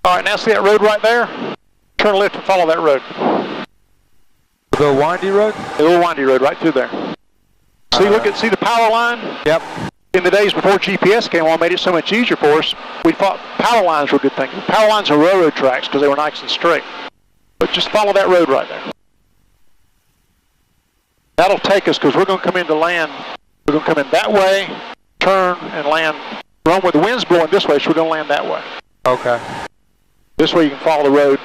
All right, now see that road right there? Turn left and follow that road. The windy road? The little windy road right through there. See, see the power line? Yep. In the days before GPS came on, made it so much easier for us, we thought power lines were a good thing. Power lines are railroad tracks because they were nice and straight. But just follow that road right there. That'll take us, because we're going to come into land. We're going to come in that way, turn, and land. Run where the wind's blowing this way, so we're going to land that way. Okay. This way you can follow the road.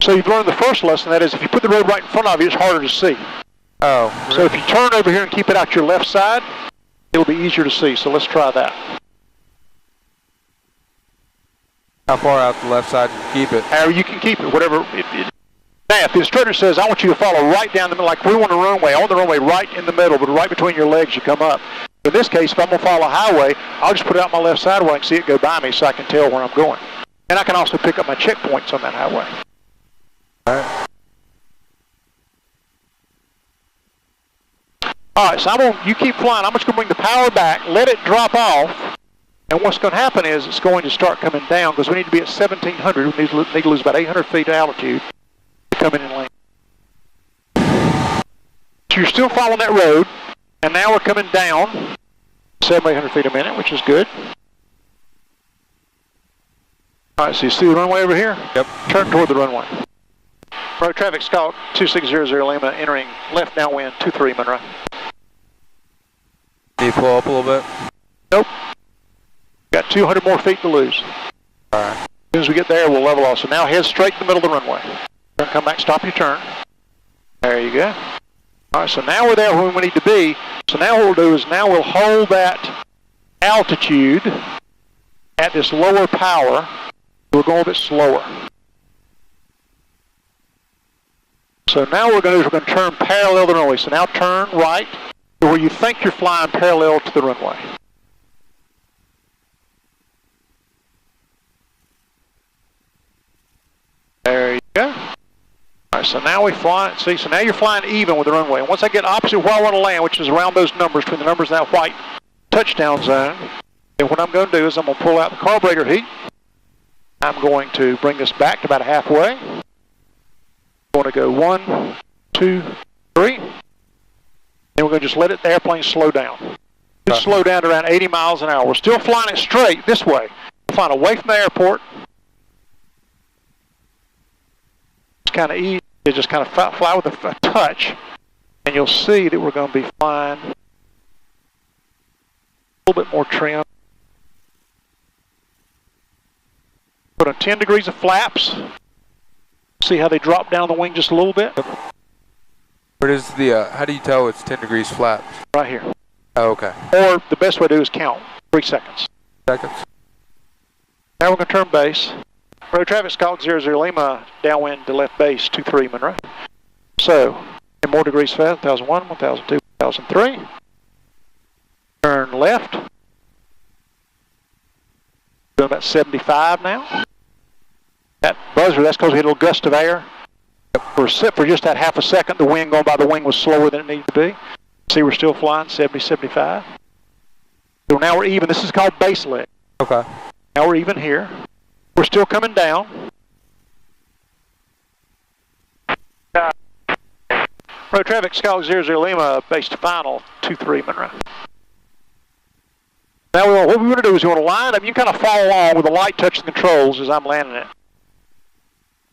So you've learned the first lesson, that is, if you put the road right in front of you, it's harder to see. Oh. Really? So if you turn over here and keep it out your left side, it'll be easier to see. So let's try that. How far out the left side can you keep it? You can keep it, whatever. Now, if the instructor says, I want you to follow right down the middle, like we want a runway, I want the runway right in the middle, but right between your legs you come up. In this case, if I'm going to follow a highway, I'll just put it out my left side where I can see it go by me so I can tell where I'm going. And I can also pick up my checkpoints on that highway. All right. All right, so you keep flying. I'm just going to bring the power back, let it drop off, and what's going to happen is it's going to start coming down because we need to be at 1,700. We need to lose about 800 feet of altitude to come in and land. So you're still following that road, and now we're coming down 700-800 feet a minute, which is good. All right, so you see the runway over here? Yep. Turn toward the runway. Road traffic, Scout 2600 Lima, entering left downwind 23 Monroe. Can you pull up a little bit? Nope. Got 200 more feet to lose. All right. As soon as we get there, we'll level off. So now head straight in the middle of the runway. Turn, come back, stop your turn. There you go. All right, so now we're there where we need to be. So now what we'll do is now we'll hold that altitude at this lower power. We're going a bit slower. So now what we're going to do is we're going to turn parallel to the runway. So now turn right to where you think you're flying parallel to the runway. There you go. All right, so now we fly. See, so now you're flying even with the runway. And once I get opposite where I want to land, which is around those numbers, between the numbers and that white touchdown zone, then what I'm going to do is I'm going to pull out the carburetor heat. I'm going to bring this back to about halfway. I'm going to go 1, 2, 3. And we're going to just let the airplane slow down. Just slow down to around 80 miles an hour. We're still flying it straight this way. We're flying away from the airport. It's kind of easy to just kind of fly with a touch. And you'll see that we're going to be flying a little bit more trim. Put on 10 degrees of flaps. See how they drop down the wing just a little bit? Where does the, how do you tell it's 10 degrees flaps? Right here. Oh, okay. Or the best way to do is count. 3 seconds. Seconds. Now we're going to turn base. Road traffic, Scott 00 Lima, downwind to left base, 23 Monroe. So, in more degrees fast, 1001, 1002, 1003. Turn left. Doing about 75 now. That buzzer, that's because we had a little gust of air. For just that half a second, the wind going by the wing was slower than it needed to be. See, we're still flying 70, 75. So now we're even. This is called base leg. Okay. Now we're even here. We're still coming down. Road traffic, Scout 00 Lima, base to final, 23 Monroe. Now what we want to do is we want to line up. You can kind of follow along with the light touching the controls as I'm landing it.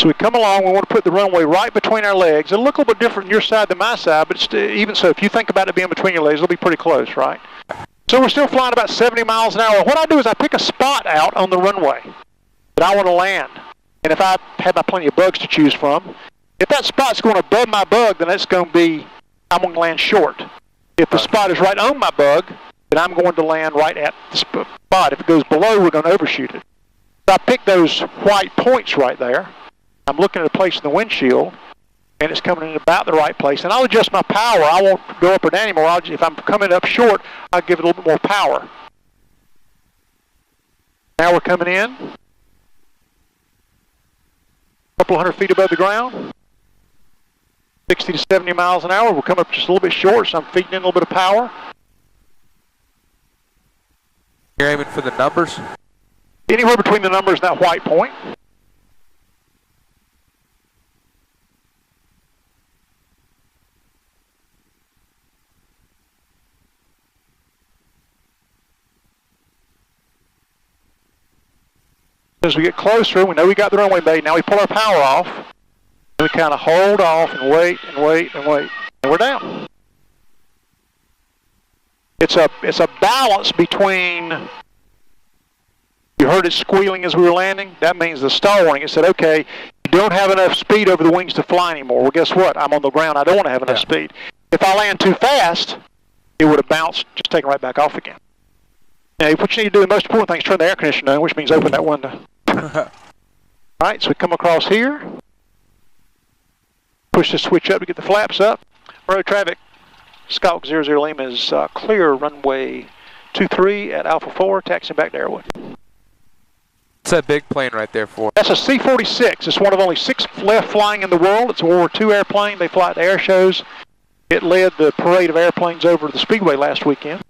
So we come along, we want to put the runway right between our legs. It'll look a little bit different on your side than my side, but even so, if you think about it being between your legs, it'll be pretty close, right? So we're still flying about 70 miles an hour. What I do is I pick a spot out on the runway that I want to land. And if I have plenty of bugs to choose from, if that spot's going above my bug, then it's going to be, I'm going to land short. If the spot is right on my bug, then I'm going to land right at the spot. If it goes below, we're going to overshoot it. So I pick those white points right there. I'm looking at a place in the windshield, and it's coming in about the right place. And I'll adjust my power. I won't go up or down anymore. If I'm coming up short, I'll give it a little bit more power. Now we're coming in. A couple hundred feet above the ground. 60 to 70 miles an hour. We'll come up just a little bit short, so I'm feeding in a little bit of power. You're aiming for the numbers? Anywhere between the numbers and that white point. As we get closer, we know we got the runway made. Now we pull our power off. And we kind of hold off and wait and wait and wait. And we're down. It's a balance between, you heard it squealing as we were landing? That means the stall warning. It said, okay, you don't have enough speed over the wings to fly anymore. Well, guess what? I'm on the ground. I don't want to have enough speed. If I land too fast, it would have bounced, just taken right back off again. Now, what you need to do, the most important thing is turn the air conditioner on, which means open that window. All right, so we come across here. Push the switch up to get the flaps up. Road traffic, Scout 00 Lima is clear runway 23 at Alpha 4, taxiing back to Aerowood. What's that big plane right there for? That's a C-46. It's one of only 6 left flying in the world. It's a World War II airplane. They fly at air shows. It led the parade of airplanes over to the Speedway last weekend.